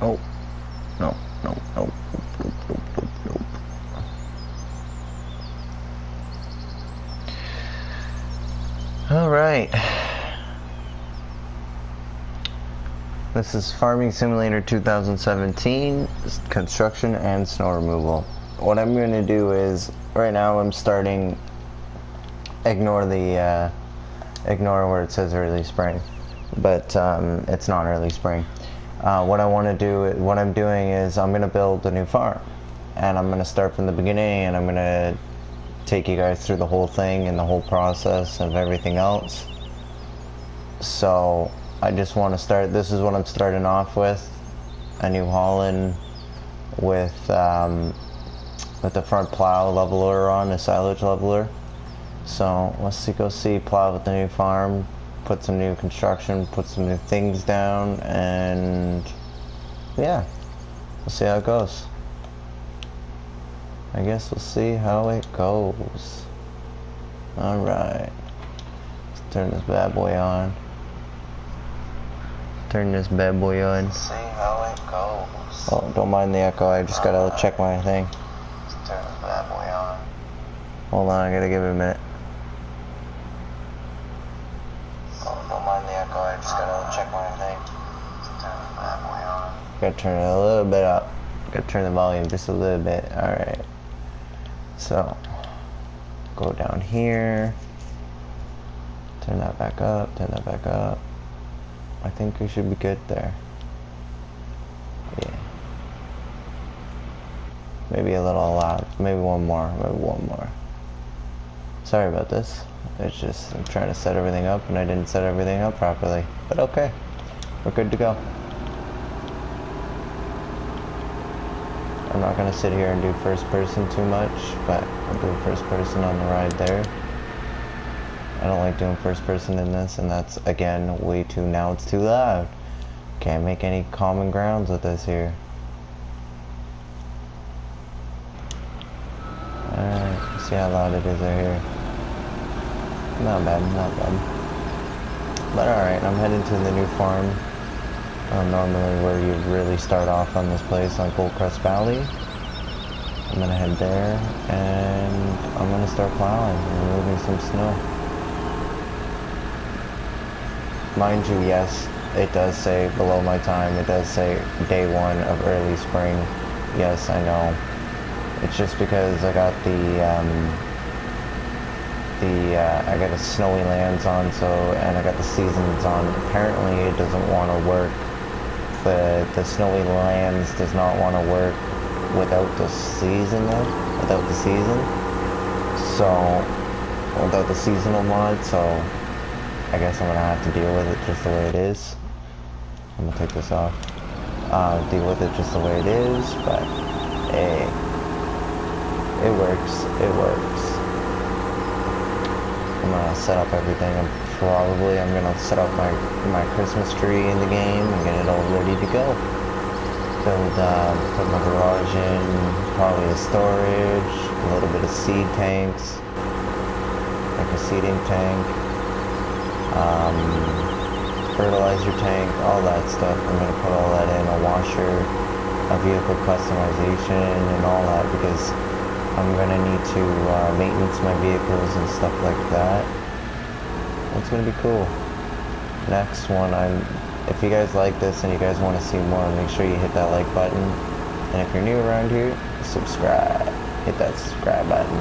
Oh, no, no, no, nope, nope, nope, nope. All right. This is Farming Simulator 2017, construction and snow removal. What I'm going to do is, right now I'm starting, ignore where it says early spring, but it's not early spring. What I'm doing is I'm going to build a new farm, and I'm going to start from the beginning, and I'm going to take you guys through the whole thing and the whole process of everything else. So I just want to start, this is what I'm starting off with, a New Holland with the front plow leveler on, a silage leveler. So let's go see, plow with the new farm, put some new construction, put some new things down, and yeah, we'll see how it goes. I guess we'll see how it goes. Alright, let's turn this bad boy on. Turn this bad boy on. See how it goes. Oh, don't mind the echo, I just gotta check my thing. Let's turn this bad boy on. Hold on, I gotta give it a minute. Oh, don't mind the echo, I just gotta check my thing. Let's turn this bad boy on. Gotta turn it a little bit up. Gotta turn the volume just a little bit. Alright. So, go down here. Turn that back up, turn that back up. I think we should be good there. Yeah. Maybe a little loud. Maybe one more. Maybe one more. Sorry about this. It's just, I'm trying to set everything up and I didn't set everything up properly. But okay. We're good to go. I'm not going to sit here and do first person too much, but I'll do first person on the ride there. I don't like doing first person in this, and that's, again, way too, now it's too loud. Can't make any common grounds with this here. Alright, see how loud it is out here. Not bad, not bad. But alright, I'm heading to the new farm. Normally where you really start off on this place on Goldcrest Valley. I'm gonna head there, and I'm gonna start plowing and removing some snow. Mind you, yes, it does say below my time, it does say day 1 of early spring. Yes, I know. It's just because I got I got the snowy lands on, so, and I got the seasons on. Apparently it doesn't want to work. The snowy lands does not want to work without the season though, without the season. So, without the seasonal mod, so I guess I'm gonna have to deal with it just the way it is. I'm gonna take this off. Deal with it just the way it is, but hey, it works. It works. I'm gonna set up everything. I'm gonna set up my Christmas tree in the game and get it all ready to go. Put my garage in, probably a storage, a little bit of seed tanks, like a seeding tank. Fertilizer tank, all that stuff. I'm going to put all that in, a washer, a vehicle customization, and all that, because I'm going to need to maintenance my vehicles and stuff like that. It's going to be cool. Next one, if you guys like this and you guys want to see more, make sure you hit that like button. And if you're new around here, subscribe. Hit that subscribe button.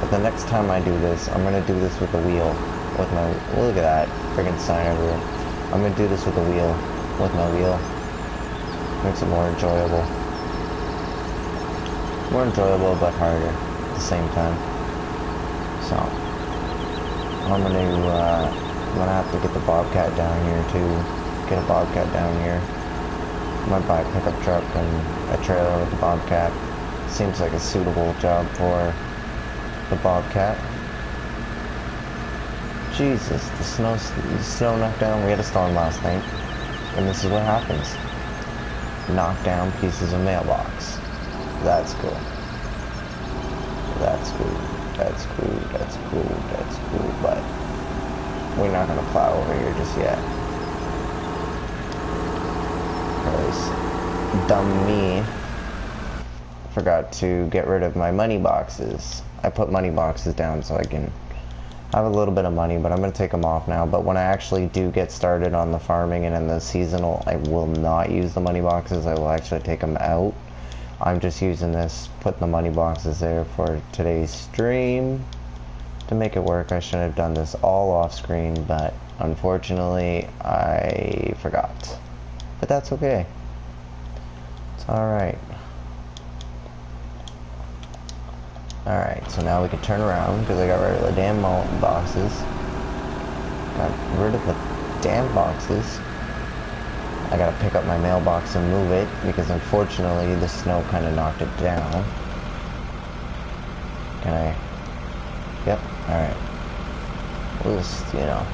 But the next time I do this, I'm going to do this with the wheel. With my, look at that friggin' sign everywhere. I'm gonna do this with the wheel, with my wheel. Makes it more enjoyable. More enjoyable, but harder at the same time. So, I'm gonna have to get the Bobcat down here too. Get a Bobcat down here. I might buy a pickup truck and a trailer with the Bobcat. Seems like a suitable job for the Bobcat. Jesus, the snow knocked down. We had a storm last night, and this is what happens. Knock down pieces of mailbox. That's cool. That's cool. That's cool. That's cool. That's cool. But we're not gonna plow over here just yet. because dumb me forgot to get rid of my money boxes. I put money boxes down so I can have a little bit of money, but I'm going to take them off now. But when I actually do get started on the farming and in the seasonal, I will not use the money boxes. I will actually take them out. I'm just using this, putting the money boxes there for today's stream to make it work. I should have done this all off screen, but unfortunately I forgot. But that's okay. It's alright. Alright, so now we can turn around because I got rid of the damn boxes. Got rid of the damn boxes. I gotta pick up my mailbox and move it because unfortunately the snow kind of knocked it down. Can I? Yep, alright. We'll just, you know,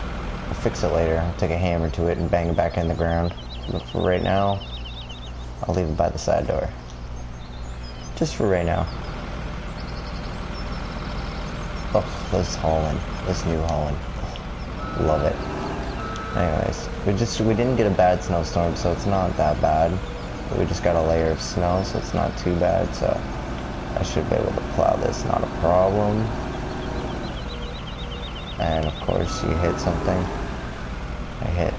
I'll fix it later. I'll take a hammer to it and bang it back in the ground. But for right now, I'll leave it by the side door. Just for right now. Oh, this Holland, this new Holland, love it. Anyways, we didn't get a bad snowstorm, so it's not that bad. But we just got a layer of snow, so it's not too bad. So I should be able to plow this, not a problem. And of course, you hit something. I hit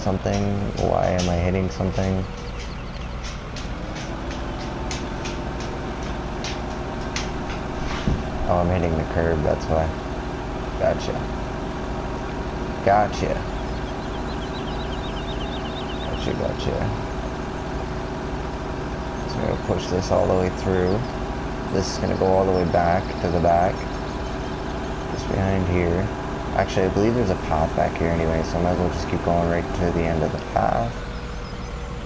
something. Why am I hitting something? Oh, I'm hitting the curb, that's why. Gotcha. Gotcha. So I'm gonna push this all the way through. This is gonna go all the way back to the back. Just behind here. Actually, I believe there's a path back here anyway, so I might as well just keep going right to the end of the path.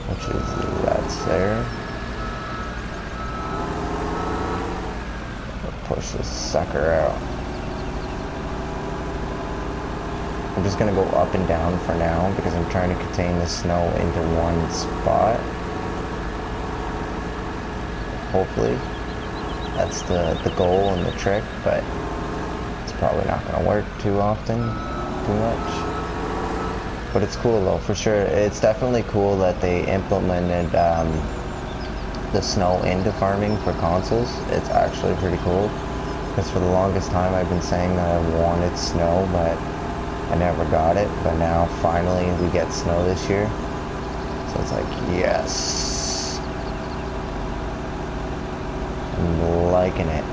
Which is, that's there. Push this sucker out. I'm just gonna go up and down for now because I'm trying to contain the snow into one spot. Hopefully that's the goal and the trick, but it's probably not gonna work too often, too much. But it's cool though, for sure. It's definitely cool that they implemented the snow into farming for consoles. It's actually pretty cool because for the longest time I've been saying that I wanted snow, but I never got it. But now finally we get snow this year, so it's like, yes, I'm liking it.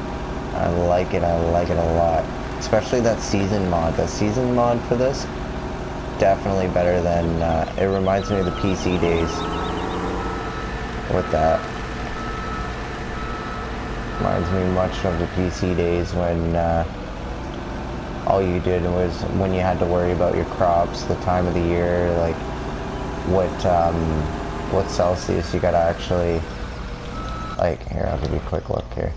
I like it a lot, especially that season mod. The season mod for this, definitely better than it reminds me of the PC days with that. Reminds me much of the PC days when all you did was when you had to worry about your crops, the time of the year, like what Celsius you gotta actually, like, here, I'll give you a quick look here.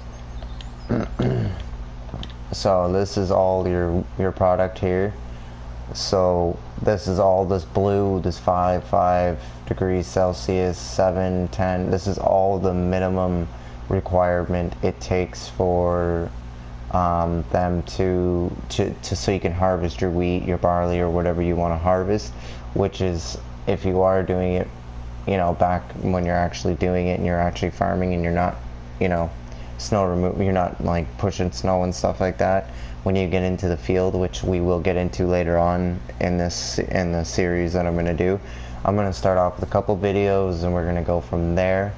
So this is all your product here. So this is all this blue, this 5 degrees Celsius, 7, 10. This is all the minimum requirement it takes for them to so you can harvest your wheat, your barley, or whatever you want to harvest. Which is, if you are doing it, you know, back when you're actually doing it and you're actually farming and you're not, you know, snow remove, you're not like pushing snow and stuff like that. When you get into the field, which we will get into later on in the series that I'm going to do, I'm going to start off with a couple videos and we're going to go from there.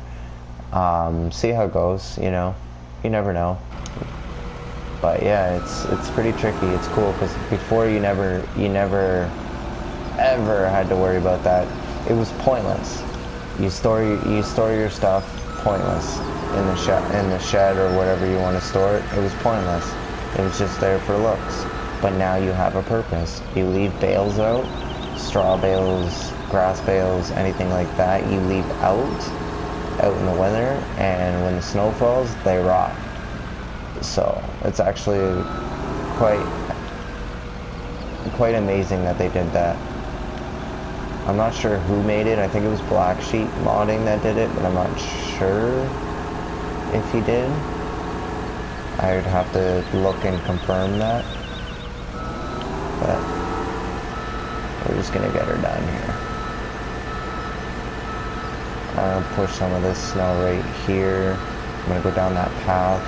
See how it goes, you know, you never know. But yeah, it's pretty tricky. It's cool because before you never ever had to worry about that. It was pointless. You store your stuff, pointless, in the shed or whatever you want to store it. It was pointless. It was just there for looks. But now you have a purpose. You leave bales out, straw bales, grass bales, anything like that. You leave out in the winter, and when the snow falls, they rot. So it's actually quite amazing that they did that. I'm not sure who made it. I think it was Black Sheep Modding that did it, but I'm not sure if he did. I'd have to look and confirm that. But we're just gonna get her done here. push some of this snow right here. I'm gonna go down that path.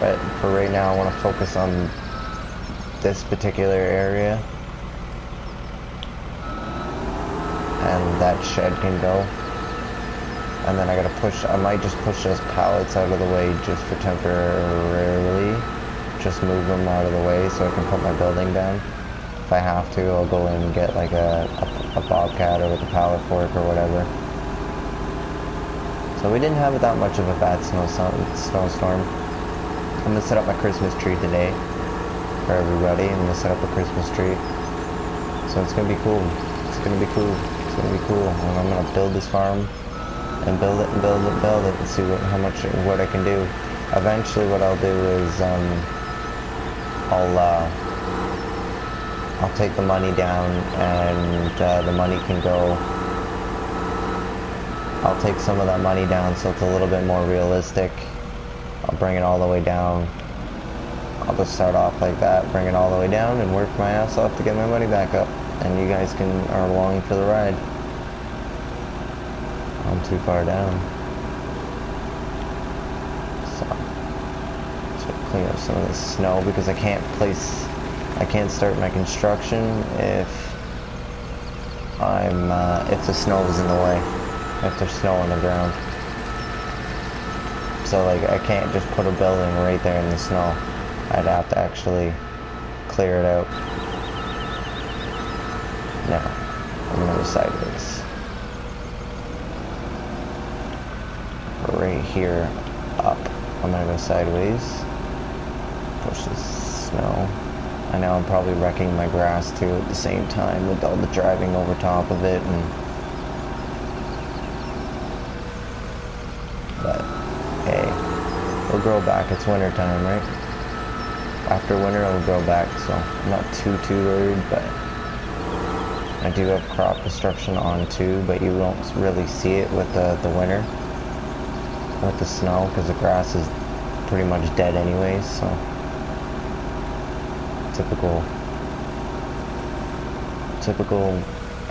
But for right now, I want to focus on this particular area. And that shed can go. And then I gotta push, I might just push those pallets out of the way just for temporarily. Just move them out of the way so I can put my building down. If I have to, I'll go in and get like a bobcat or with a pallet fork or whatever. So we didn't have that much of a bad snowstorm. I'm gonna set up my Christmas tree today for everybody. I'm gonna set up a Christmas tree. So it's gonna be cool. It's gonna be cool. It's gonna be cool. And I'm gonna build this farm and build it and build it and build it and see what I can do. Eventually what I'll do is I'll take the money down and the money can go. I'll take some of that money down so it's a little bit more realistic. I'll bring it all the way down. I'll just start off like that, bring it all the way down and work my ass off to get my money back up. And you guys are along for the ride. I'm too far down. So clean up some of this snow because I can't start my construction if the snow is in the way, if there's snow on the ground. So like I can't just put a building right there in the snow. I'd have to actually clear it out. Now, I'm gonna go sideways. Right here, up. I'm gonna go sideways. Push this snow. I know I'm probably wrecking my grass too at the same time with all the driving over top of it but hey, it'll grow back. It's winter time, right? After winter it'll grow back, so I'm not too worried, but I do have crop destruction on too, but you won't really see it with the winter, with the snow, because the grass is pretty much dead anyways, so typical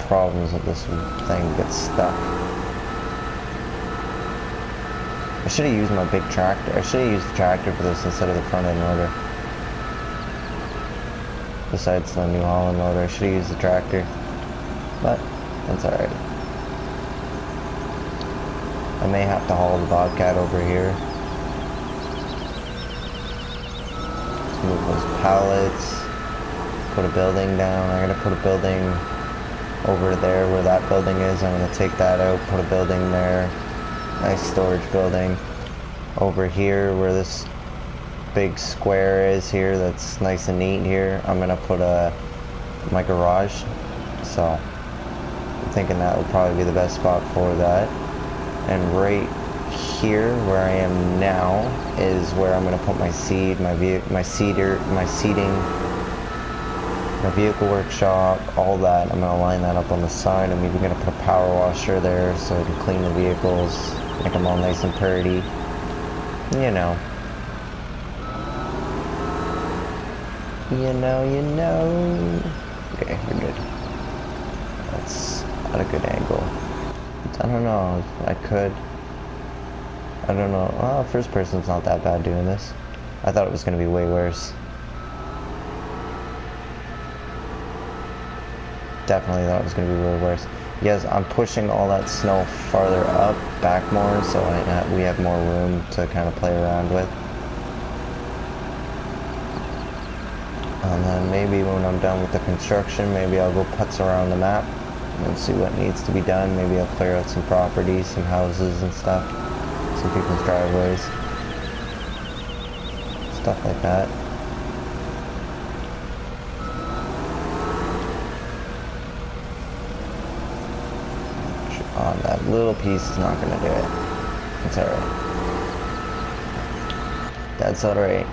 problems with this thing gets stuck. I should have used my big tractor. I should have used the tractor for this instead of the front end loader. Besides the New Holland loader, I should have used the tractor. But that's alright. I may have to haul the Bobcat over here. Let's move those pallets. Put a building down. I gotta put a building over there where that building is. I'm gonna take that out, put a building there. Nice storage building. Over here where this big square is here, that's nice and neat here, I'm gonna put my garage. So I'm thinking that would probably be the best spot for that. And right here where I am now is where I'm gonna put my seed, my seating, my vehicle workshop, all that. I'm gonna line that up on the side. I'm even gonna put a power washer there so I can clean the vehicles, make them all nice and pretty. You know. Okay, we're good. That's at a good angle. I don't know, I don't know. Well, first person's not that bad doing this. I thought it was gonna be way worse. Definitely thought it was gonna be way worse. Yes, I'm pushing all that snow farther up, back more, so we have more room to kind of play around with. And then maybe when I'm done with the construction, maybe I'll go putz around the map and see what needs to be done. Maybe I'll clear out some properties, some houses and stuff, some people's driveways, stuff like that. That little piece is not gonna do it. It's alright. That's alright.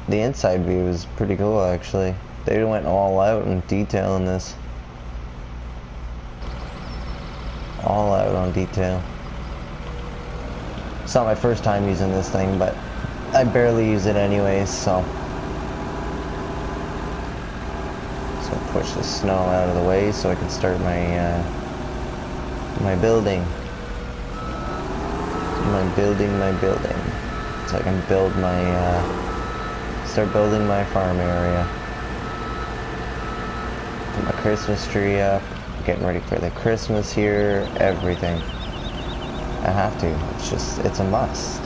The inside view is pretty cool actually. They went all out in detail in this. All out on detail. It's not my first time using this thing, but I barely use it anyways, so push the snow out of the way so I can start my my building. My building. So I can build my, start building my farm area. Put my Christmas tree up, getting ready for the Christmas here, everything. I have to, it's a must.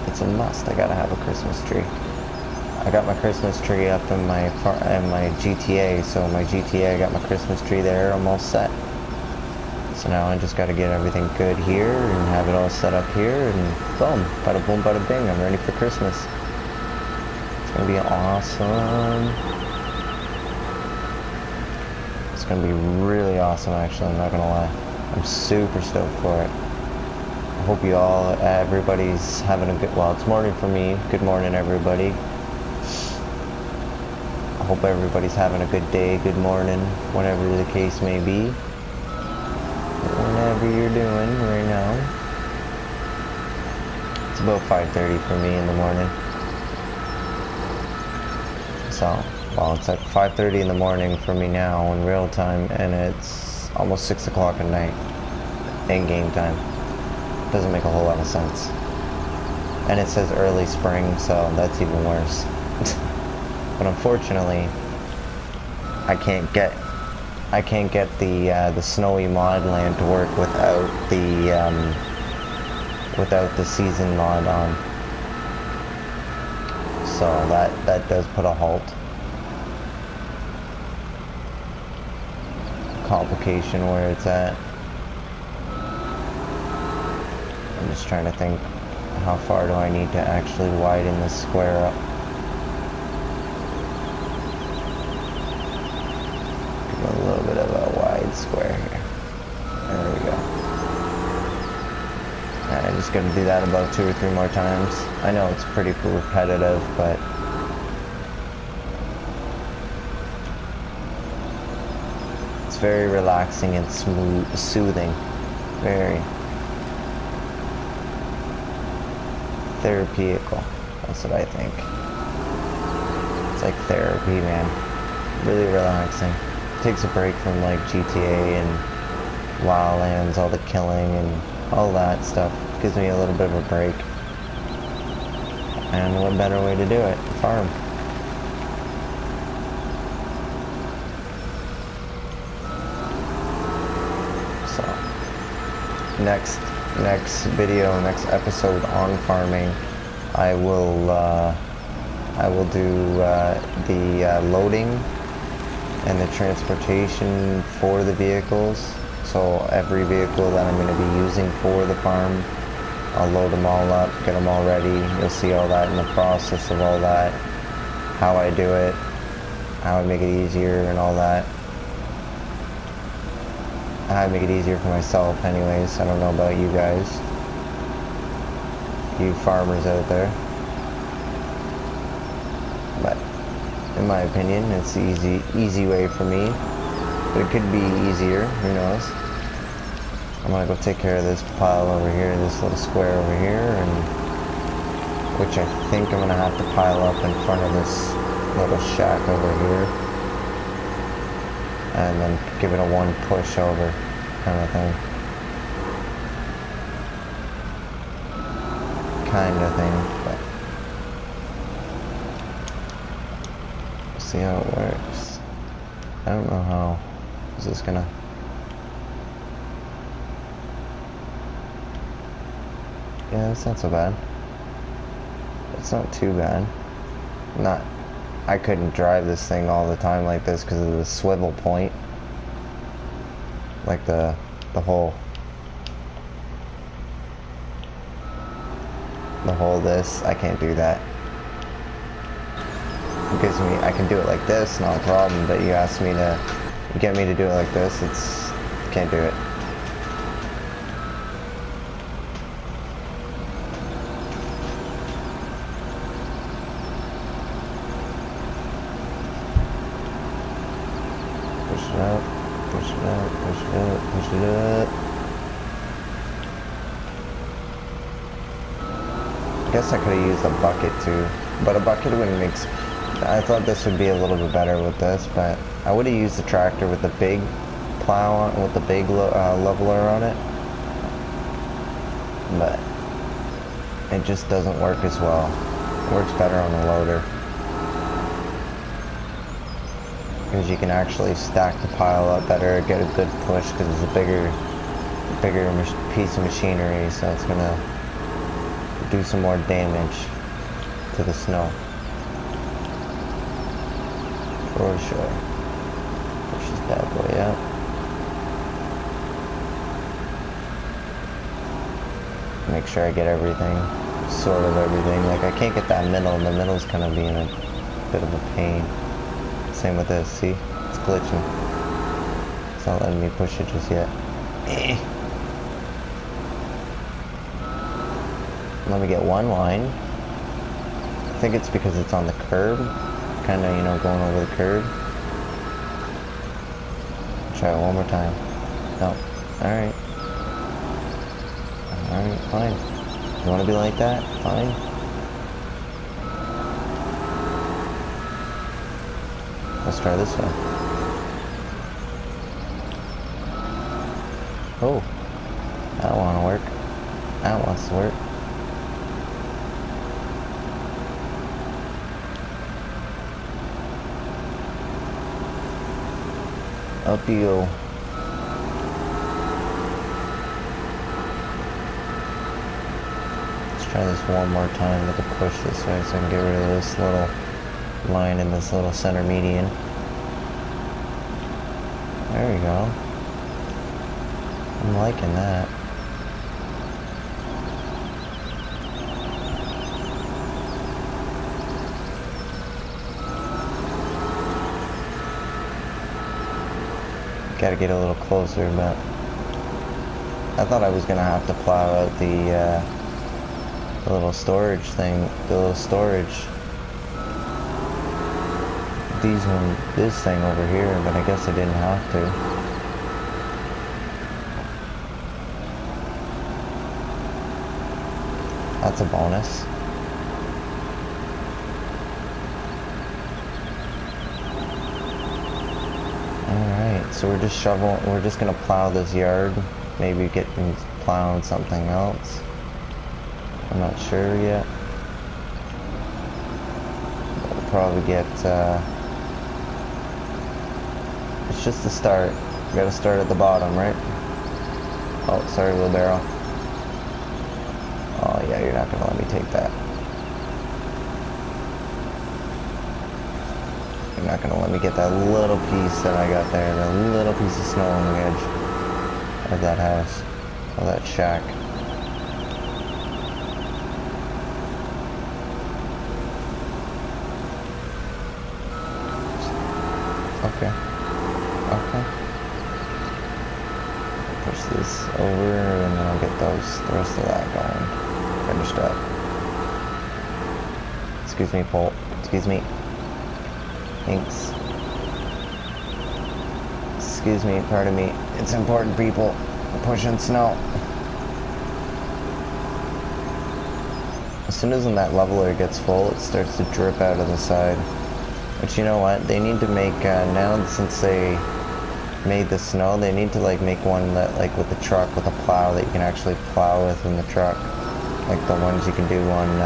It's a must, I gotta have a Christmas tree. I got my Christmas tree up in my GTA, so my GTA, I got my Christmas tree there, I'm all set. So now I just got to get everything good here and have it all set up here and boom, bada boom, bada bing, I'm ready for Christmas. It's going to be awesome. It's going to be really awesome actually, I'm not going to lie. I'm super stoked for it. I hope you all, everybody's having a good, well it's morning for me, good morning everybody. I hope everybody's having a good day, good morning, whatever the case may be. Whatever you're doing right now. It's about 5:30 for me in the morning. So, well, it's like 5:30 in the morning for me now in real time, and it's almost 6 o'clock at night in game time. Doesn't make a whole lot of sense. And it says early spring, so that's even worse. But unfortunately, I can't get the snowy mod land to work without the season mod on. So that does put a halt. Complication where it's at. I'm just trying to think, how far do I need to actually widen this square up? A little bit of a wide square here. There we go. And I'm just going to do that about 2 or 3 more times. I know it's pretty repetitive, but it's very relaxing and smooth, soothing. Very therapeutical. That's what I think. It's like therapy, man. Really relaxing. Takes a break from like GTA and Wildlands, all the killing and all that stuff. Gives me a little bit of a break. And what better way to do it? Farm. So next video, next episode on farming, I will do the loading and the transportation for the vehicles. So every vehicle that I'm going to be using for the farm, I'll load them all up, get them all ready. You'll see all that in the process of all that, how I do it, how I make it easier and all that. How I make it easier for myself anyways. I don't know about you guys, you farmers out there. But in my opinion, it's the easy way for me. But it could be easier, who knows. I'm gonna go take care of this pile over here, this little square over here, and which I think I'm gonna have to pile up in front of this little shack over here. And then give it a one push over kind of thing. Kind of thing, but see how it works. I don't know how. Is this gonna... Yeah, that's not so bad. It's not too bad. I couldn't drive this thing all the time like this because of the swivel point. Like the whole this, I can't do that. It gives me, I can do it like this, not a problem, but you ask me to, you get me to do it like this, can't do it. Push it up, push it up, push it up, push it up. I guess I could have used a bucket too, but a bucket wouldn't make I thought this would be a little bit better with this, but I would have used the tractor with the big plow on, with the big leveler on it, but it just doesn't work as well. It works better on the loader because you can actually stack the pile up better, get a good push because it's a bigger piece of machinery, so it's gonna do some more damage to the snow. For sure. Push this bad boy out. Make sure I get everything, sort of everything. Like I can't get that middle, and the middle's kind of being a bit of a pain. Same with this, see? It's glitching. It's not letting me push it just yet. Let me get one line. I think it's because it's on the curb. Kind of, you know, going over the curb. Try it one more time. No. Alright. Alright, fine. You want to be like that? Fine. Let's try this one. Oh. That don't want to work. That wants to work. Up you go. Let's try this one more time with a push this way so I can get rid of this little line in this little center median. There we go. I'm liking that. Gotta get a little closer, but I thought I was gonna have to plow out the little storage thing, the little storage. This thing over here, but I guess I didn't have to. That's a bonus. Alright, so we're just we're just gonna plow this yard, maybe get plowing something else. I'm not sure yet. We'll probably get, it's just the start. We gotta start at the bottom, right? Oh, sorry, wheelbarrow. Oh yeah, you're not gonna let me take that. You're not gonna let me get that little piece that I got there, that little piece of snow on the edge of that house, of that shack. Okay. Okay. Push this over and then I'll get the rest of that going. Finished up. Excuse me, Paul. Excuse me. Thanks. Excuse me, pardon me. It's important, people. We're pushing snow. As soon as that leveler gets full, it starts to drip out of the side. But you know what? They need to make, now since they made the snow, they need to like make one that like with the truck, with a plow that you can actually plow with in the truck. Like the ones you can do on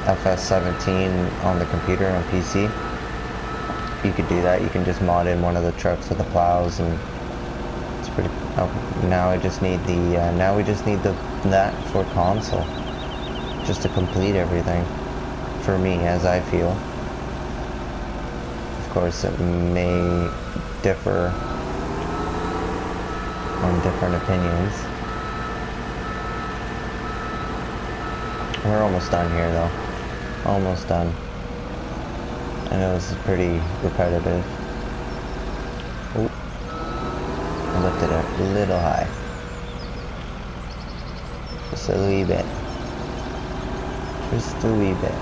FS17 on the computer, on PC. You could do that. You can just mod in one of the trucks with the plows, and it's pretty. Oh, now I just need the. Now we just need that for console, just to complete everything. For me, as I feel. Of course, it may differ on different opinions. We're almost done here, though. Almost done. I know this is pretty repetitive. Oop. I lifted it a little high. Just a wee bit. Just a wee bit.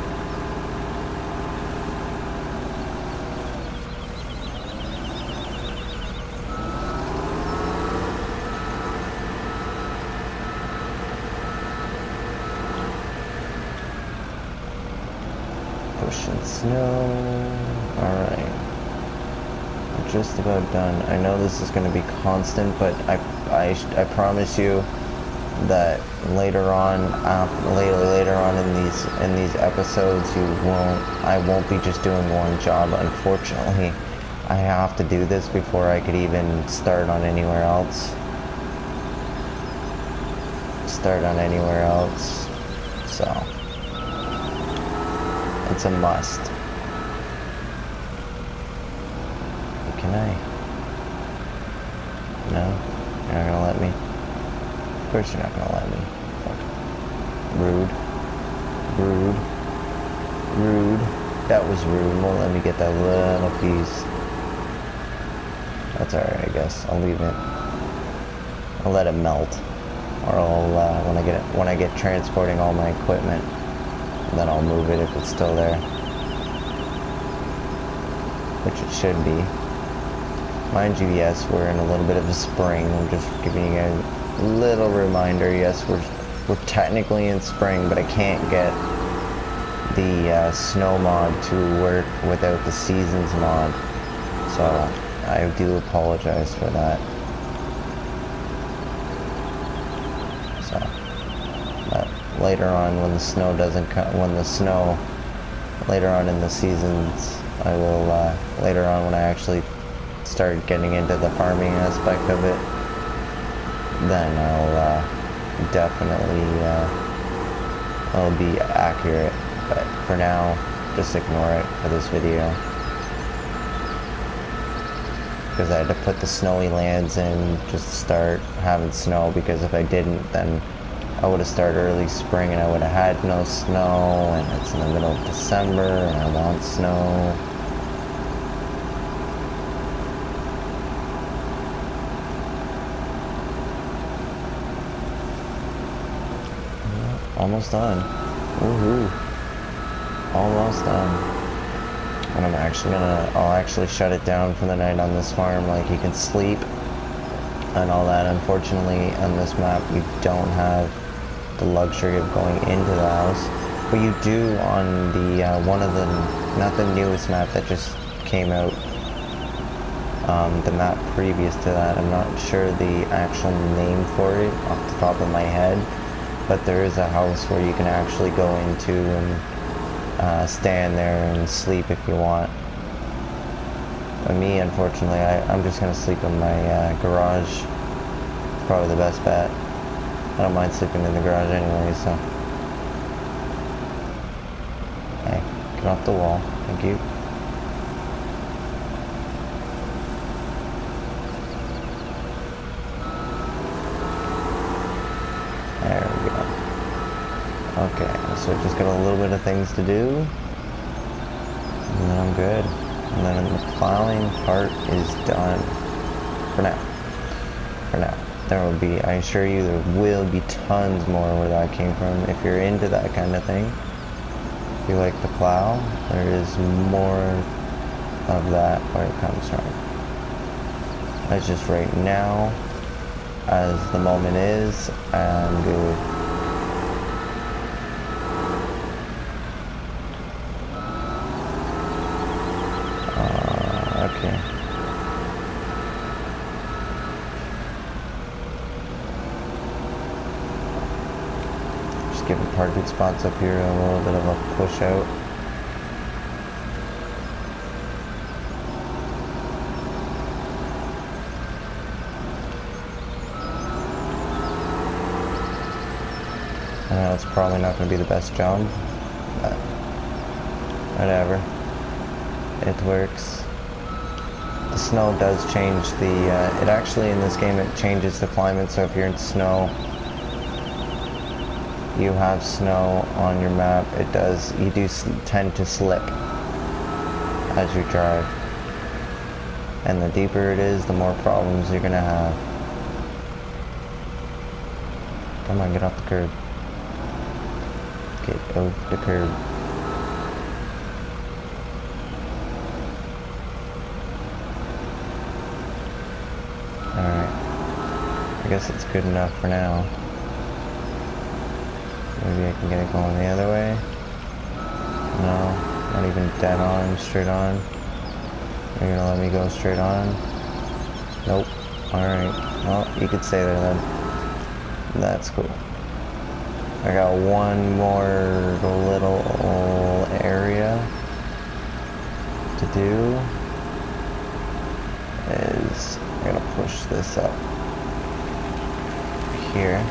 Pushing snow. Alright. I'm just about done. I know this is going to be constant, but I promise you that later on in these episodes I won't be just doing one job. Unfortunately, I have to do this before I could even start on anywhere else. So it's a must. Can I? No? You're not gonna let me? Of course you're not gonna let me. Fuck. Rude. Rude. Rude. That was rude. Won't let me get that little piece. That's alright, I guess. I'll leave it. I'll let it melt. Or I'll, when I get transporting all my equipment, then I'll move it if it's still there. Which it should be. Mind you, yes, we're in a little bit of a spring. I'm just giving you guys a little reminder. Yes, we're technically in spring, but I can't get the snow mod to work without the seasons mod. So I do apologize for that. So, but later on, when the snow doesn't come, later on in the seasons, I will, later on when I actually start getting into the farming aspect of it, then I'll definitely I'll be accurate. But for now, just ignore it for this video, because I had to put the snowy lands in just to start having snow, because if I didn't, then I would have started early spring and I would have had no snow, and it's in the middle of December and I want snow. Almost done. Woohoo. Almost done. And I'll actually shut it down for the night on this farm, like you can sleep and all that. Unfortunately, on this map, you don't have the luxury of going into the house, but you do on the, not the newest map that just came out, the map previous to that. I'm not sure the actual name for it off the top of my head, but there is a house where you can actually go into and stand there and sleep if you want. But me, unfortunately, I'm just going to sleep in my garage. It's probably the best bet. I don't mind sleeping in the garage anyway, so. Hey, get off the wall. Thank you. There we go. Okay, so just got a little bit of things to do, and then I'm good. And then the plowing part is done. For now. For now. There will be, I assure you, there will be tons more where that came from. If you're into that kind of thing, if you like the plow, there is more of that where it comes from. That's just right now, as the moment is, I'm good. Okay. Just giving parking spots up here a little bit of a push out. I know it's probably not going to be the best job, but whatever. It works. The snow does change the, it actually in this game it changes the climate, so if you're in snow, you have snow on your map, it does, you do tend to slip as you drive. And the deeper it is, the more problems you're going to have. Come on, get off the curb. Get off the curb. Alright. I guess it's good enough for now. Maybe I can get it going the other way. No. on, even dead on, straight on. You're gonna let me go straight on? Nope. Alright. Well, you could stay there then. That's cool. I got one more little area to do. Is I gotta push this up here.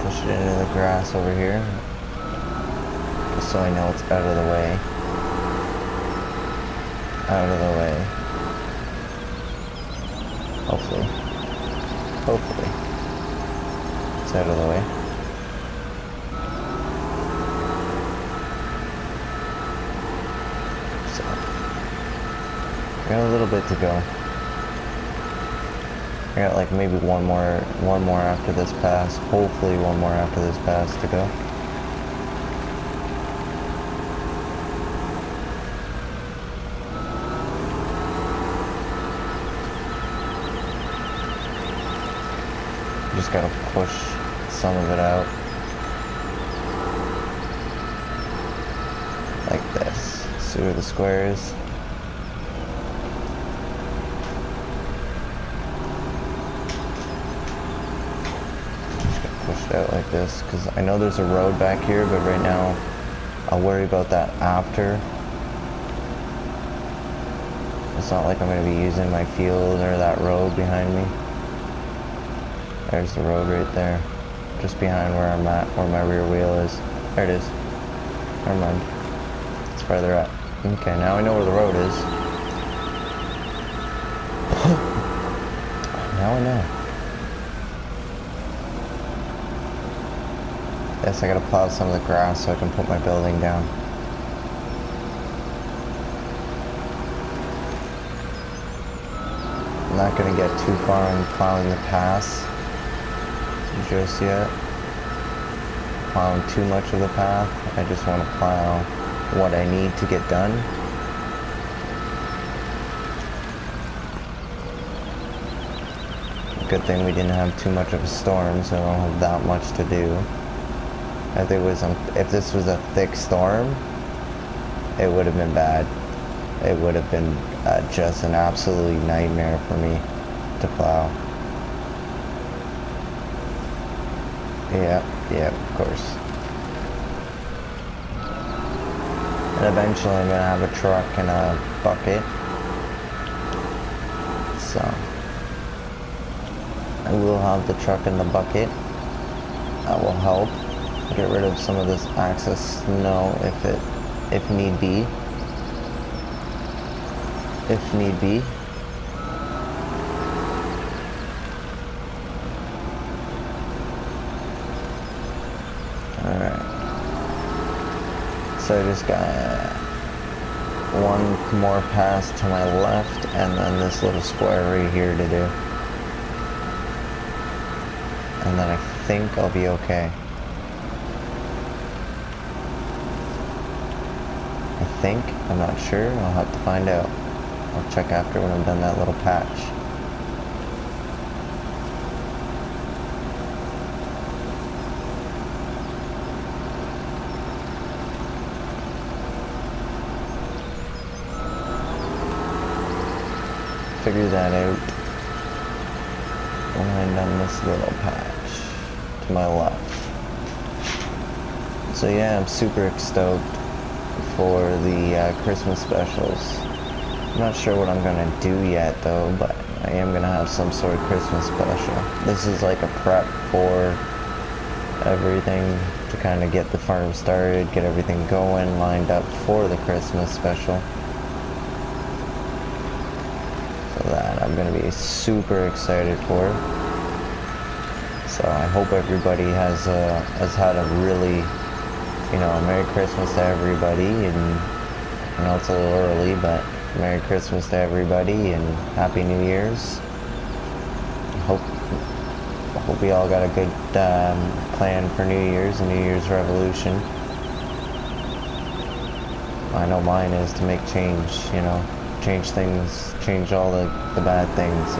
Push it into the grass over here, just so I know it's out of the way. Out of the way. Hopefully. Hopefully. It's out of the way. So, got a little bit to go. I got like maybe one more after this pass. Hopefully one more after this pass to go. Just gotta push some of it out. Like this. See where the square is? Push it out like this, because I know there's a road back here, but right now I'll worry about that after. It's not like I'm going to be using my field or that road behind me. There's the road right there, just behind where I'm at, where my rear wheel is. There it is. Never mind. It's farther up. Okay, now I know where the road is. Now I know. Yes, I gotta plow some of the grass so I can put my building down. I'm not gonna get too far in plowing the pass just yet. Plowing too much of the path. I just want to plow what I need to get done. Good thing we didn't have too much of a storm, so I don't have that much to do. If this was a thick storm, it would have been bad. It would have been just an absolute nightmare for me to plow. Yeah, of course. And eventually I'm gonna have a truck and a bucket. So I will have the truck and the bucket. That will help get rid of some of this excess snow if need be. If need be. Alright. So I just got one more pass to my left and then this little square right here to do. And then I think I'll be okay. I'm not sure, I'll have to find out. I'll check after when I'm done that little patch. Figure that out when I'm done this little patch to my left. So yeah, I'm super stoked for the Christmas specials. I'm not sure what I'm gonna do yet though, but I am gonna have some sort of Christmas special. This is like a prep for everything to kind of get the farm started, get everything going, lined up for the Christmas special. So that I'm gonna be super excited for. So I hope everybody has had a really, Merry Christmas to everybody, and I know it's a little early, but Merry Christmas to everybody and Happy New Year's. I hope we all got a good plan for New Year's and New Year's revolution. I know mine is to make change, change things, change all the bad things,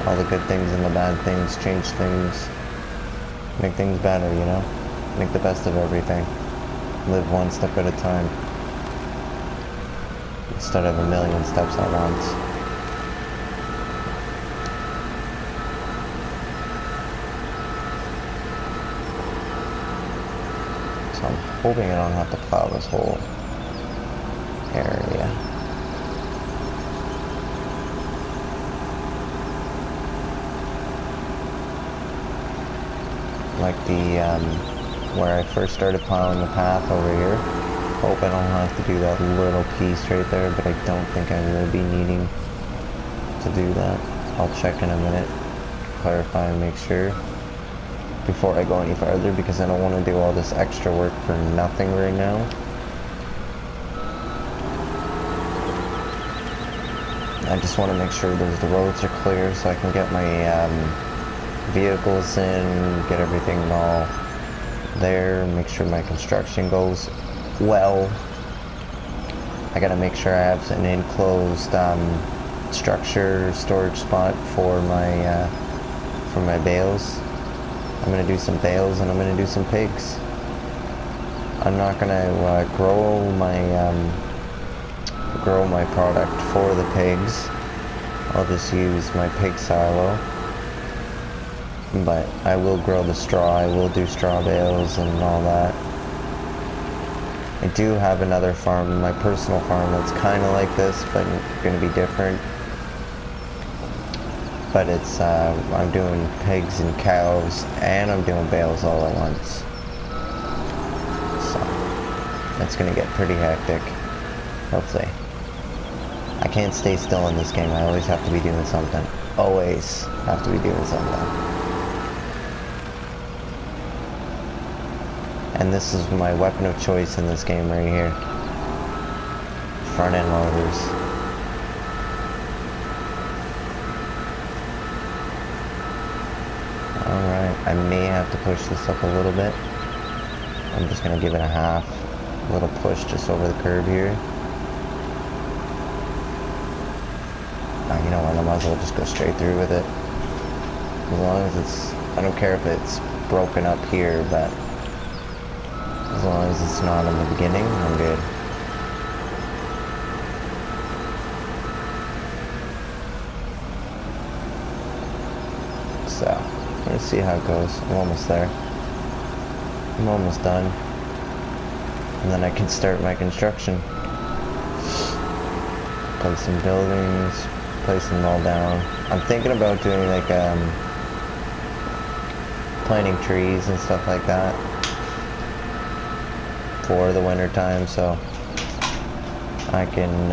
all the good things and the bad things, change things, make things better, Make the best of everything. Live one step at a time. Instead of a million steps at once. So I'm hoping I don't have to plow this whole area. Like where I first started plowing the path over here. Hope I don't have to do that little piece right there, but I don't think I will be needing to do that. I'll check in a minute, clarify and make sure before I go any farther, because I don't want to do all this extra work for nothing right now. I just want to make sure the roads are clear so I can get my vehicles in, get everything all there, make sure my construction goes well. I gotta make sure I have an enclosed structure storage spot for my bales. I'm gonna do some bales and I'm gonna do some pigs. I'm not gonna grow my product for the pigs. I'll just use my pig silo. But I will grow the straw. I will do straw bales and all that. I do have another farm, my personal farm, that's kind of like this, but going to be different. But it's, I'm doing pigs and cows, and I'm doing bales all at once. So, it's going to get pretty hectic, hopefully. I can't stay still in this game, I always have to be doing something. Always have to be doing something. And this is my weapon of choice in this game right here. Front end loaders. Alright, I may have to push this up a little bit. I'm just gonna give it a little push just over the curb here. You know what, I might as well just go straight through with it. As long as it's, I don't care if it's broken up here, but as long as it's not in the beginning, I'm good. So, let's see how it goes. I'm almost there. I'm almost done. And then I can start my construction. Place some buildings, place them all down. I'm thinking about doing like, planting trees and stuff like that for the winter time, so I can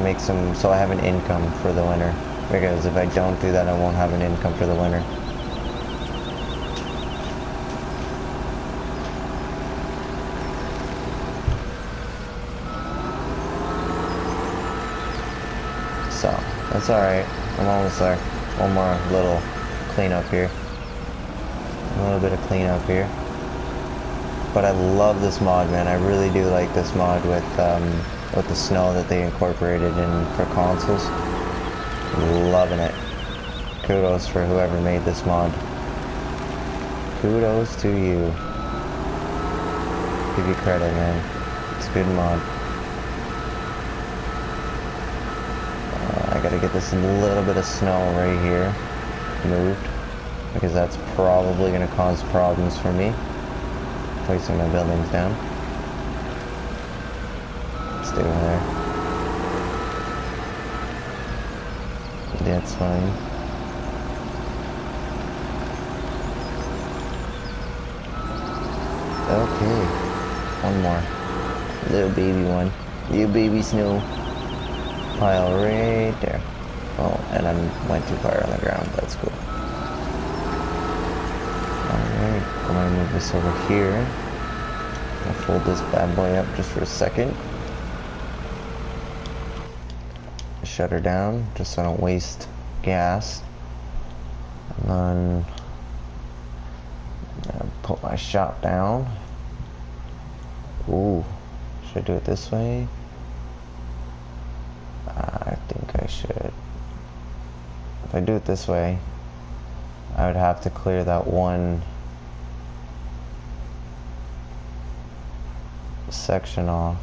make some, so I have an income for the winter, because if I don't do that I won't have an income for the winter. So that's alright, I'm almost there. One more little cleanup here. A little bit of cleanup here. But I love this mod, man. I really do like this mod with the snow that they incorporated in for consoles. Loving it. Kudos for whoever made this mod. Kudos to you. Give you credit, man. It's a good mod. I gotta get this little bit of snow right here moved, because that's probably going to cause problems for me placing my buildings down. Stay over there. That's fine. Okay, one more little baby one. Little baby snow pile right there. Oh, and I went too far on the ground. That's cool. Alright, I'm gonna move this over here. I'll fold this bad boy up just for a second. Shut her down, just so I don't waste gas. And then I'm gonna put my shop down. Ooh, should I do it this way? I think I should. If I do it this way, I would have to clear that one section off.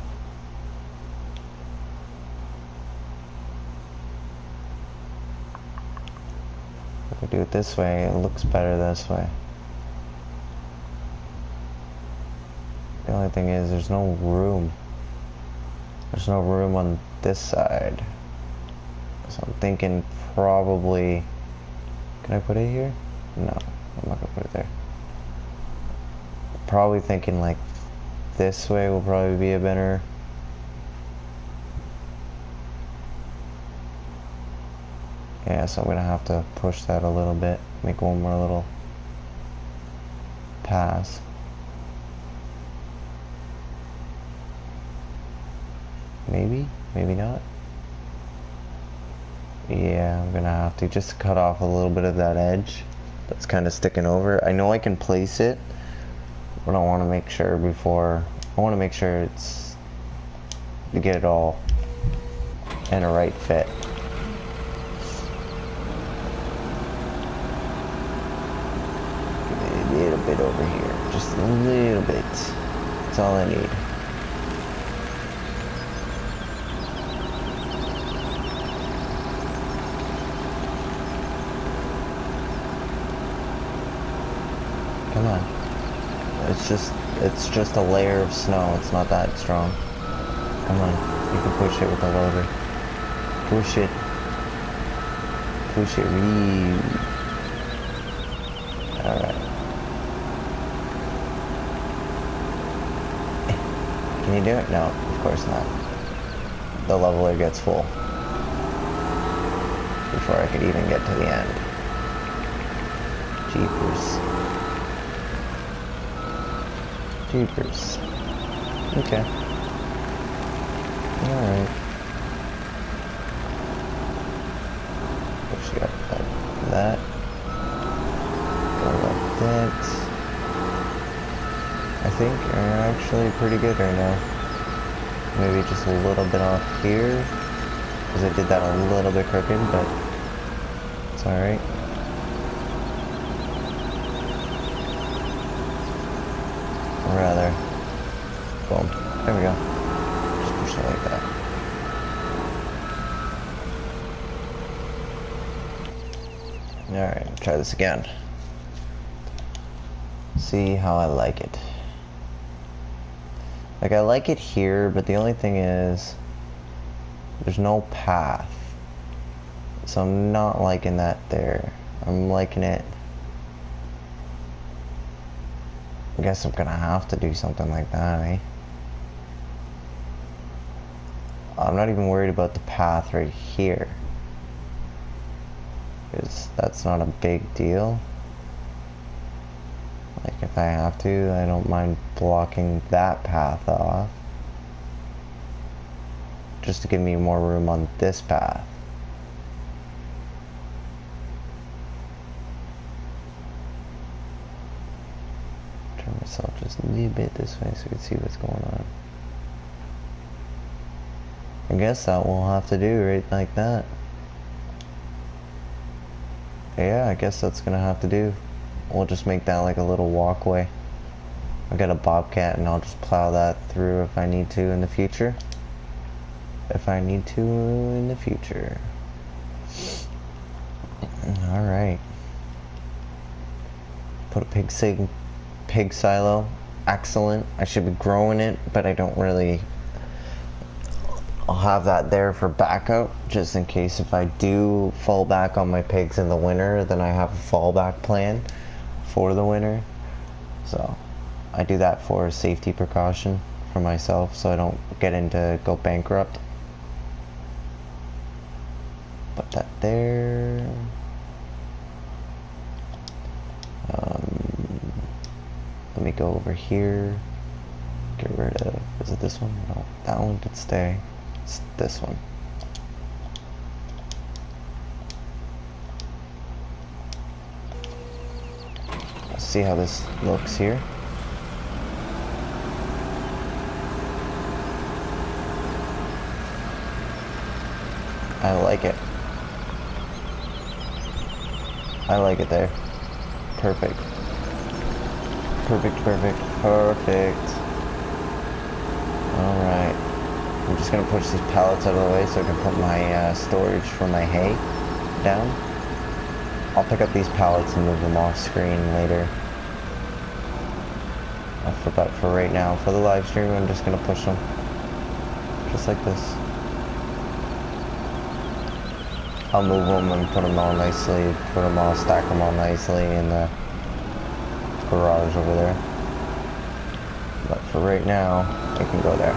If I do it this way, it looks better this way. The only thing is there's no room. There's no room on this side. So I'm thinking probably... Can I put it here? No, I'm not gonna put it there. Probably thinking like this way will probably be a better... Yeah, so I'm gonna have to push that a little bit. Make one more little pass. Maybe, maybe not. Yeah, I'm gonna have to just cut off a little bit of that edge that's kind of sticking over. I know I can place it, but I want to make sure before, I want to make sure it's, to get it all in a right fit. A little bit over here, just a little bit. That's all I need. Come on. It's just a layer of snow. It's not that strong. Come on. You can push it with the loader. Push it. Push it. Alright. Can you do it? No, of course not. The leveler gets full before I could even get to the end. Jeepers. Jeepers. Okay. Alright. Push it up like that. Go like that. I think are actually pretty good right now. Maybe just a little bit off here, because I did that a little bit crooked, but it's alright. Rather, boom, there we go. Just push it like that. Alright, try this again. See how I like it. Like, I like it here, but the only thing is there's no path. So I'm not liking that there. I'm liking it. I guess I'm gonna have to do something like that, eh? I'm not even worried about the path right here, because that's not a big deal. Like, if I have to, I don't mind blocking that path off, just to give me more room on this path. Turn myself just a little bit this way so you can see what's going on. I guess that we'll have to do right like that. Yeah, I guess that's gonna have to do. We'll just make that like a little walkway. I've got a bobcat and I'll just plow that through if I need to in the future. If I need to in the future. Alright. Put a pig silo. Excellent. I should be growing it, but I don't really... I'll have that there for backup, just in case if I do fall back on my pigs in the winter, then I have a fallback plan for the winter. So I do that for a safety precaution for myself, so I don't go bankrupt. Put that there. Let me go over here. Get rid of, is it this one? No, that one could stay. It's this one. Let's see how this looks here. I like it. I like it there. Perfect. Perfect, perfect, perfect. Alright. I'm just gonna push these pallets out of the way so I can put my storage for my hay down. I'll pick up these pallets and move them off screen later. But for right now, for the live stream, I'm just gonna push them. Just like this. I'll move them and put them all nicely, stack them all nicely in the garage over there. But for right now, I can go there.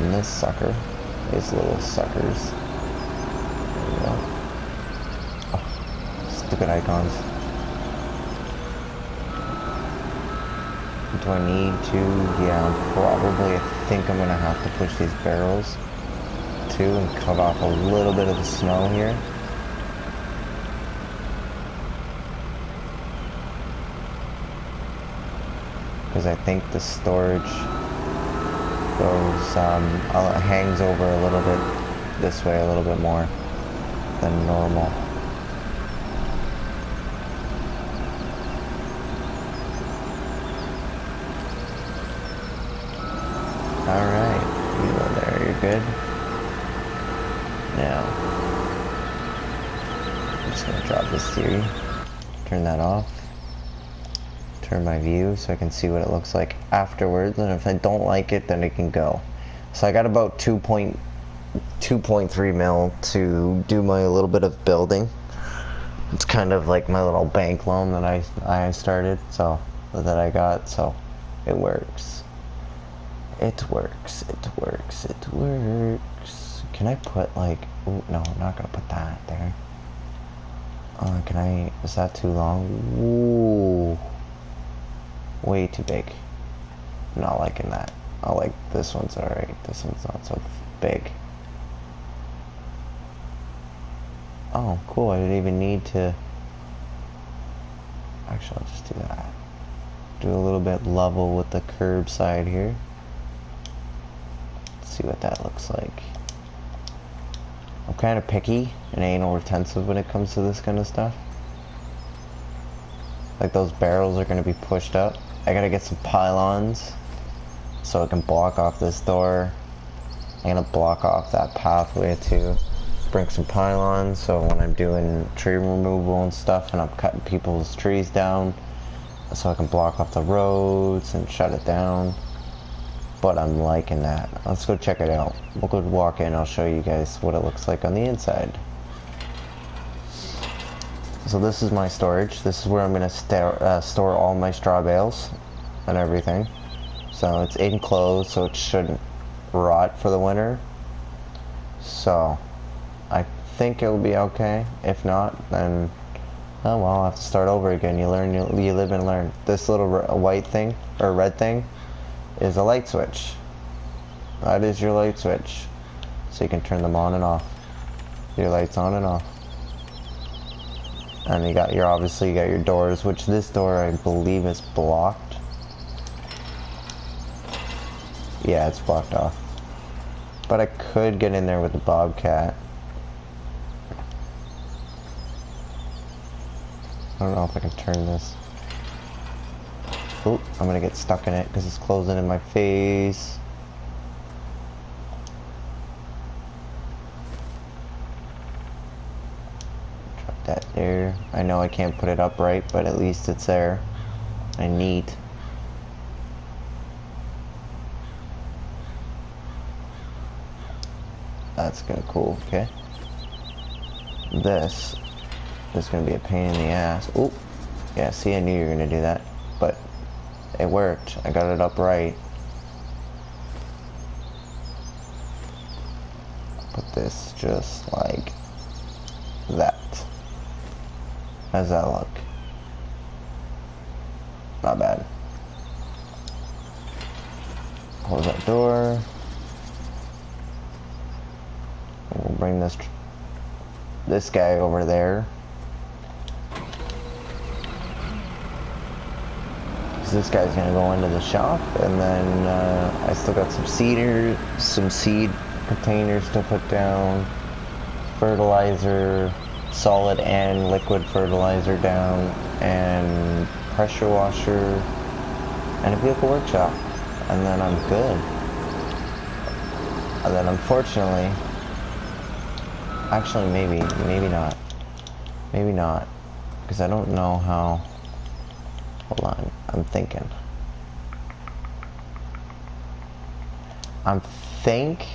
And this sucker, these little suckers. There we go. Oh, stupid icons. Do I need to? Yeah, probably. I think I'm gonna have to push these barrels too and cut off a little bit of the snow here. Because I think the storage goes, hangs over a little bit this way, a little bit more than normal. Alright, you go there, you're good. Now, I'm just going to drop this theory, turn that off, turn my view so I can see what it looks like afterwards, and if I don't like it, then it can go. So I got about 2.3 mil to do my little bit of building. It's kind of like my little bank loan that I started, so that I got, so it works. It works, it works, it works. Can I put like, ooh, no, I'm not gonna put that there. Can I, is that too long? Ooh, way too big. I'm not liking that. I like, this one's alright, this one's not so big. Oh, cool, I didn't even need to, actually I'll just do that. Do a little bit level with the curb side here. See what that looks like. I'm kind of picky and anal retentive when it comes to this kind of stuff. Like those barrels are going to be pushed up. I gotta get some pylons so I can block off this door. I'm gonna block off that pathway too. Bring some pylons so when I'm doing tree removal and stuff and I'm cutting people's trees down, so I can block off the roads and shut it down. But I'm liking that. Let's go check it out. We'll go walk in, I'll show you guys what it looks like on the inside. So this is my storage. This is where I'm going to store all my straw bales and everything. So it's enclosed, so it shouldn't rot for the winter. So I think it'll be okay. If not, then oh well, I'll have to start over again. You learn, you live and learn. This little white thing, or red thing, is a light switch. That is your light switch. So you can turn them on and off. Your lights on and off. And you got your, obviously you got your doors, which this door I believe is blocked. Yeah, it's blocked off. But I could get in there with the Bobcat. I don't know if I can turn this. Oh, I'm gonna get stuck in it because it's closing in my face. Drop that there. I know I can't put it upright, but at least it's there. And neat. That's kinda cool, okay. This is gonna be a pain in the ass. Oh, yeah, see, I knew you were gonna do that. But it worked. I got it upright. Put this just like that. How's that look? Not bad. Close that door. We'll bring this guy over there. This guy's gonna go into the shop, and then I still got some seed containers to put down fertilizer, solid and liquid fertilizer down, and pressure washer, and a vehicle workshop, and then I'm good. And then unfortunately, actually maybe not, because I don't know how, hold on, I'm thinking. I think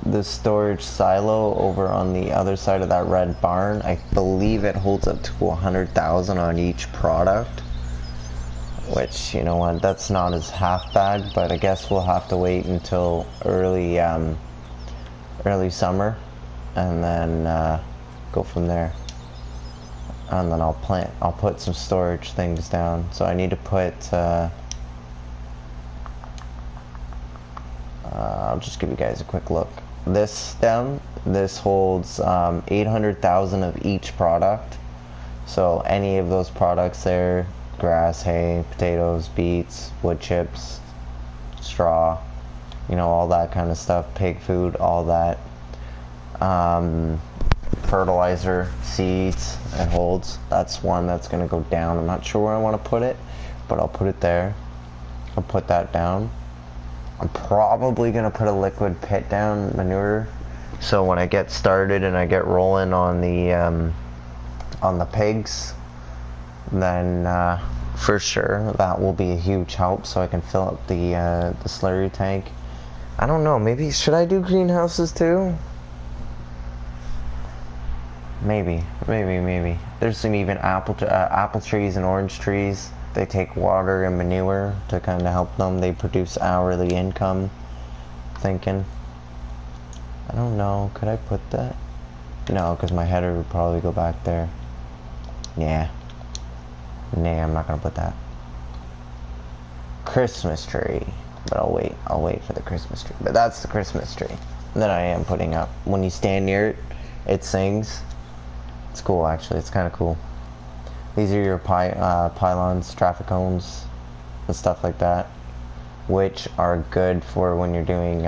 the storage silo over on the other side of that red barn, I believe it holds up to 100,000 on each product, which, you know what, that's not as half bad, but I guess we'll have to wait until early summer and then go from there. And then I'll put some storage things down. So I need to put I'll just give you guys a quick look. This holds 800,000 of each product. So any of those products there, grass, hay, potatoes, beets, wood chips, straw, you know, all that kind of stuff, pig food, all that. Fertilizer, seeds, it holds. That's one that's going to go down. I'm not sure where I want to put it, but I'll put it there. I'll put that down. I'm probably going to put a liquid pit down, manure, so when I get started and I get rolling on the pigs, then for sure that will be a huge help, so I can fill up the slurry tank. I don't know, maybe should I do greenhouses too? Maybe. There's some even apple trees and orange trees. They take water and manure to kind of help them. They produce hourly income. Thinking. I don't know. Could I put that? No, because my header would probably go back there. Yeah. Nah, I'm not gonna put that. Christmas tree. But I'll wait for the Christmas tree. But that's the Christmas tree that I am putting up. When you stand near it, it sings. It's cool, actually. It's kind of cool. These are your pylons, traffic cones, and stuff like that, which are good for when you're doing,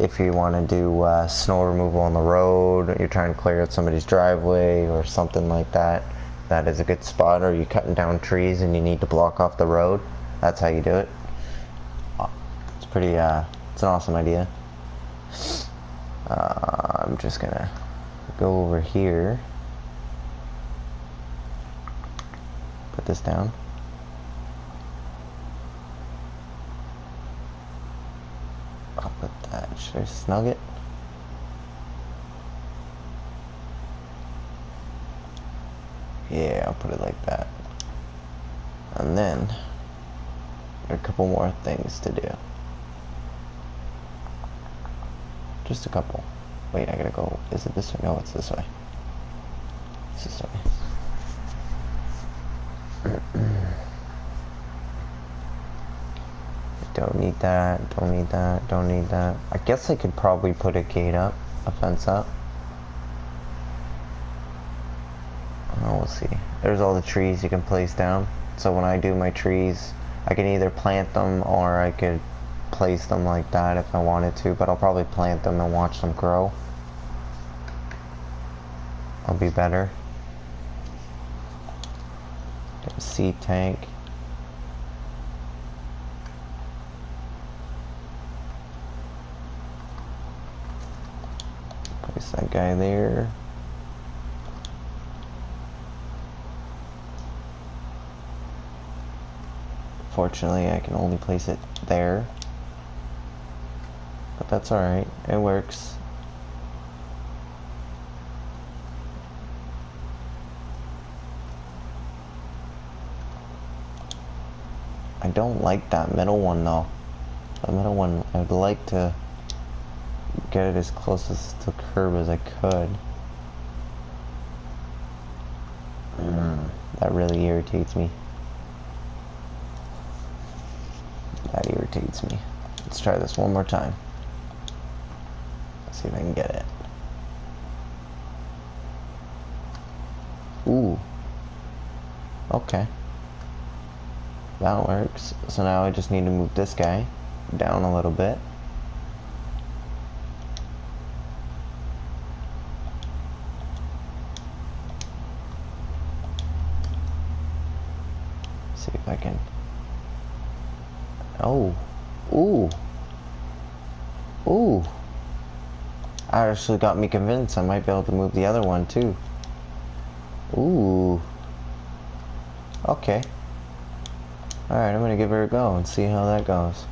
if you want to do snow removal on the road, you're trying to clear out somebody's driveway or something like that. That is a good spot. Or you're cutting down trees and you need to block off the road. That's how you do it. It's pretty, it's an awesome idea. I'm just gonna go over here. Put this down. I'll put that. Should I snug it? Yeah, I'll put it like that. And then there are a couple more things to do. Just a couple. Wait, I gotta go. Is it this way? No, it's this way. It's this way. Don't need that, don't need that, don't need that. I guess I could probably put a gate up, a fence up. Oh, we'll see. There's all the trees you can place down. So when I do my trees, I can either plant them or I could place them like that if I wanted to, but I'll probably plant them and watch them grow. That'll be better. Get a seed tank. Place that guy there. Fortunately, I can only place it there. But that's alright. It works. I don't like that middle one though. The middle one, I'd like to get it as close as to the curb as I could. That really irritates me. That irritates me. Let's try this one more time. Let's see if I can get it. Ooh. Okay. That works. So now I just need to move this guy down a little bit. see if I can. Oh. Ooh. Ooh. Actually got me convinced I might be able to move the other one too. Ooh. Okay. Alright, I'm gonna give her a go and see how that goes.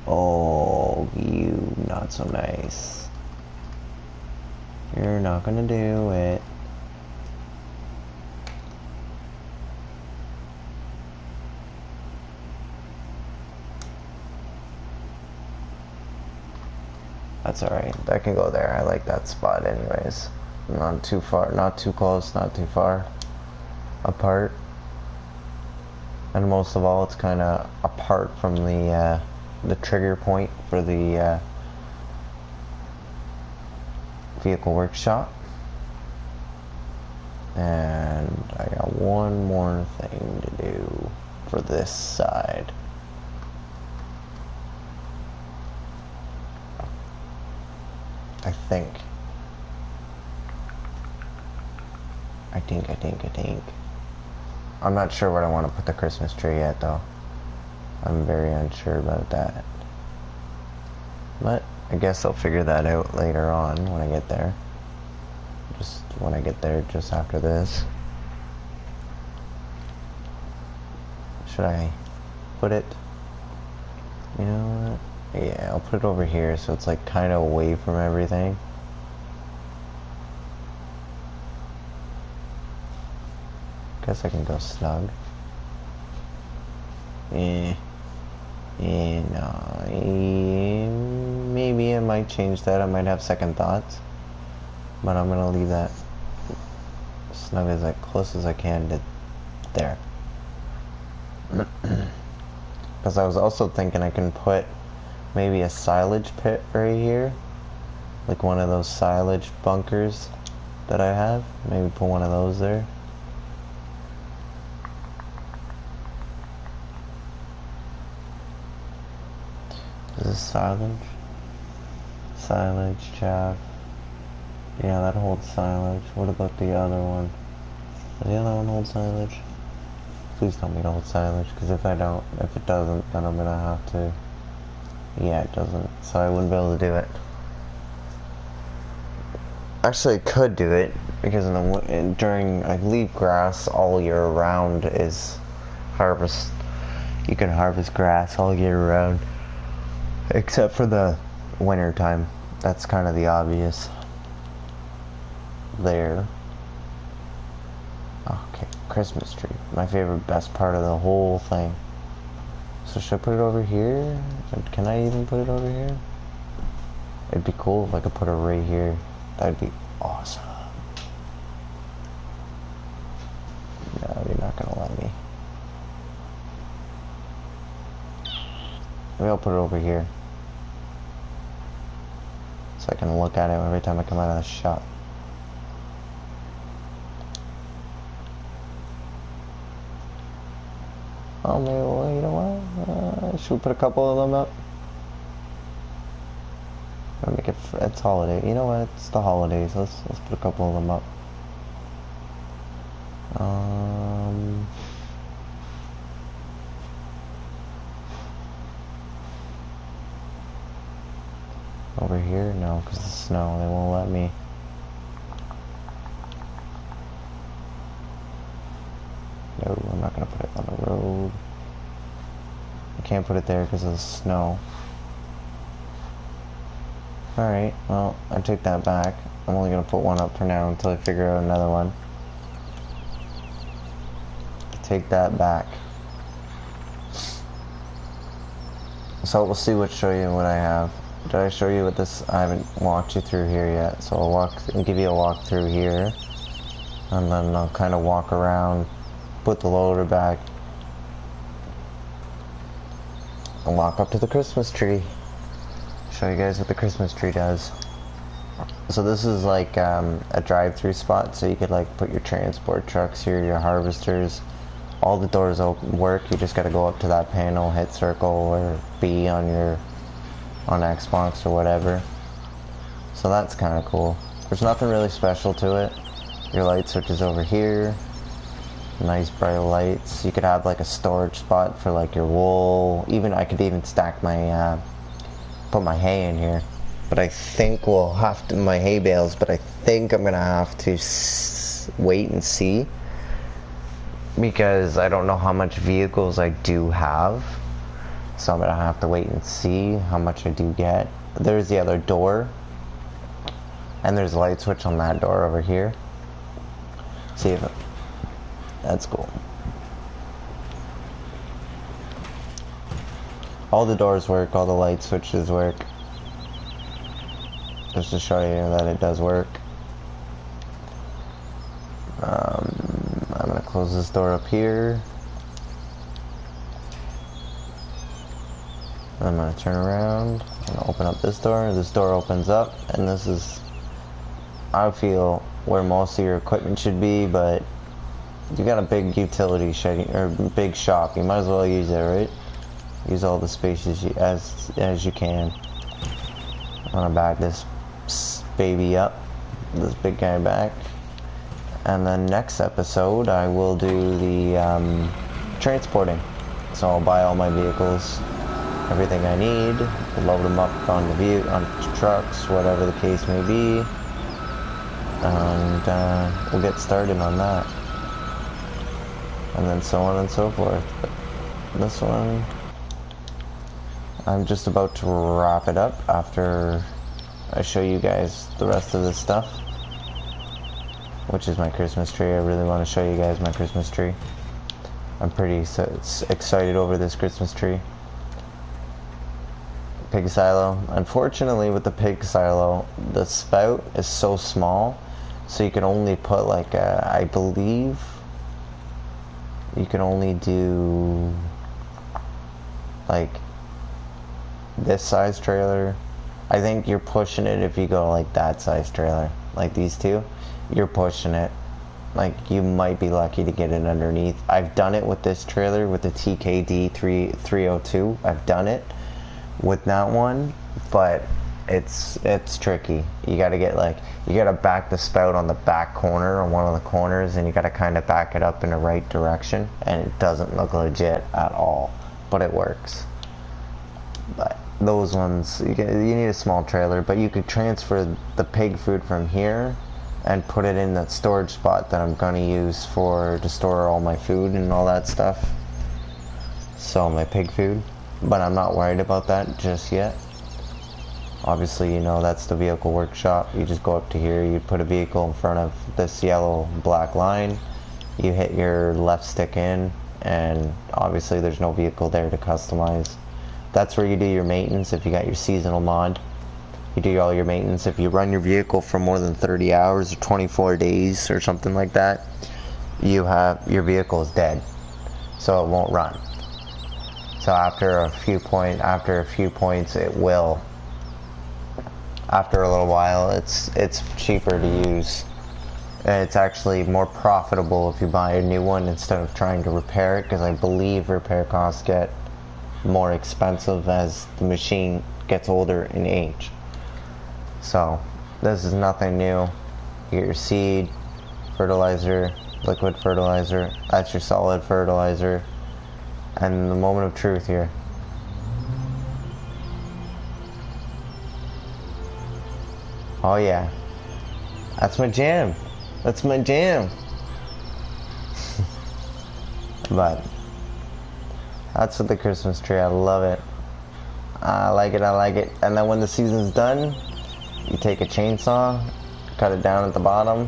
Oh, you not so nice. You're not gonna do it. That's alright. That can go there. I like that spot anyways. Not too far, not too close, not too far apart. And most of all, it's kind of apart from the trigger point for the vehicle workshop. And I got one more thing to do for this side. I think. I'm not sure where I want to put the Christmas tree yet, though. I'm very unsure about that. But I guess I'll figure that out later on when I get there. Just when I get there, just after this. Should I put it? You know what? Yeah, I'll put it over here so it's like kind of away from everything. Guess I can go snug. No. Maybe I might change that. I might have second thoughts. But I'm gonna leave that snug as close as I can to there. Because I was also thinking I can put maybe a silage pit right here. Like one of those silage bunkers that I have. Maybe put one of those there. Is this silage? Silage, chaff. Yeah, that holds silage. What about the other one? Does the other one hold silage? Please tell me it holds silage, because if it doesn't, then I'm gonna have to. Yeah, it doesn't, so I wouldn't be able to do it. Actually, I could do it, because I leave grass all year round is harvest. You can harvest grass all year round. Except for the winter time. That's kind of the obvious. There. Okay, Christmas tree. My favorite, best part of the whole thing. So should I put it over here? Can I even put it over here? It'd be cool if I could put it right here. That'd be awesome. No, you're not gonna let me. Maybe I'll put it over here. So I can look at it every time I come out of the shop. Oh, maybe, well, you know what? Should we put a couple of them up? Make it, it's holiday. You know what? It's the holidays. Let's put a couple of them up. Over here? No, because the snow. They won't let me. No, I'm not going to put it on the road. I can't put it there because of the snow. Alright, well, I take that back. I'm only going to put one up for now until I figure out another one. Take that back. So we'll see show you what I have. Did I show you what this? I haven't walked you through here yet, so I'll give you a walk through here, and then I'll kind of walk around, put the loader back, and walk up to the Christmas tree. Show you guys what the Christmas tree does. So this is like a drive-through spot, so you could like put your transport trucks here, your harvesters. All the doors work. You just got to go up to that panel, hit circle or B on Xbox or whatever. So that's kind of cool. There's nothing really special to it. Your light switch is over here. Nice bright lights. You could have like a storage spot for like your wool. Even I could even stack my put my hay in here. But I think we'll have to, my hay bales, but I think I'm gonna have to wait and see, because I don't know how much vehicles I do have. So I'm gonna have to wait and see how much I do get. There's the other door, and there's a light switch on that door over here. See if that's cool. All the doors work, all the light switches work. Just to show you that it does work. I'm gonna close this door up here. I'm gonna turn around and open up this door. This door opens up, and this is, I feel, where most of your equipment should be, but you got a big utility shed, or big shop. You might as well use it, right? Use all the spaces as you can. I'm gonna back this baby up, this big guy back, and then next episode I will do the transporting. So I'll buy all my vehicles, everything I need, load them up on on trucks, whatever the case may be, and we'll get started on that, and then so on and so forth. But this one, I'm just about to wrap it up after I show you guys the rest of this stuff, which is my Christmas tree. I really want to show you guys my Christmas tree. I'm pretty excited over this Christmas tree. Pig silo. Unfortunately, with the pig silo, the spout is so small, so you can only put like I believe you can only do like this size trailer. I think you're pushing it if you go like that size trailer, like these two. You're pushing it. Like, you might be lucky to get it underneath. I've done it with this trailer, with the TKD 302. I've done it with that one, but it's tricky. You gotta get like, you gotta back the spout on the back corner, on one of the corners, and you gotta kind of back it up in the right direction, and it doesn't look legit at all, but it works. But those ones, you need a small trailer, but you could transfer the pig food from here and put it in that storage spot that I'm going to use to store all my food and all that stuff. So my pig food, but I'm not worried about that just yet. Obviously, you know, that's the vehicle workshop. You just go up to here, you put a vehicle in front of this yellow black line, you hit your left stick in, and obviously there's no vehicle there to customize. That's where you do your maintenance. If you got your seasonal mod, you do all your maintenance. If you run your vehicle for more than 30 hours or 24 days or something like that, your vehicle is dead, so it won't run. So after a few points it will. After a little while, it's cheaper to use, and it's actually more profitable if you buy a new one instead of trying to repair it, because I believe repair costs get more expensive as the machine gets older in age. So this is nothing new. You get your seed, fertilizer, liquid fertilizer, that's your solid fertilizer, and the moment of truth here. Oh yeah, that's my jam. That's my jam. But that's with the Christmas tree. I love it. I like it, I like it. And then when the season's done, you take a chainsaw, cut it down at the bottom,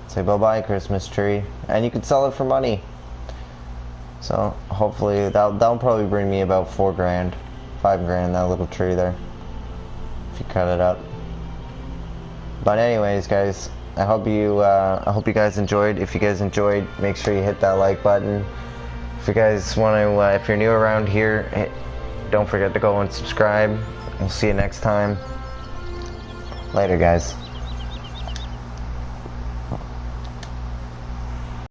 say bye-bye Christmas tree, and you can sell it for money. So hopefully that'll probably bring me about 4 grand, 5 grand, that little tree there, if you cut it up. But anyways, guys, I hope you guys enjoyed. If you guys enjoyed, make sure you hit that like button. If you guys want to, if you're new around here, don't forget to go and subscribe. We'll see you next time. Later, guys.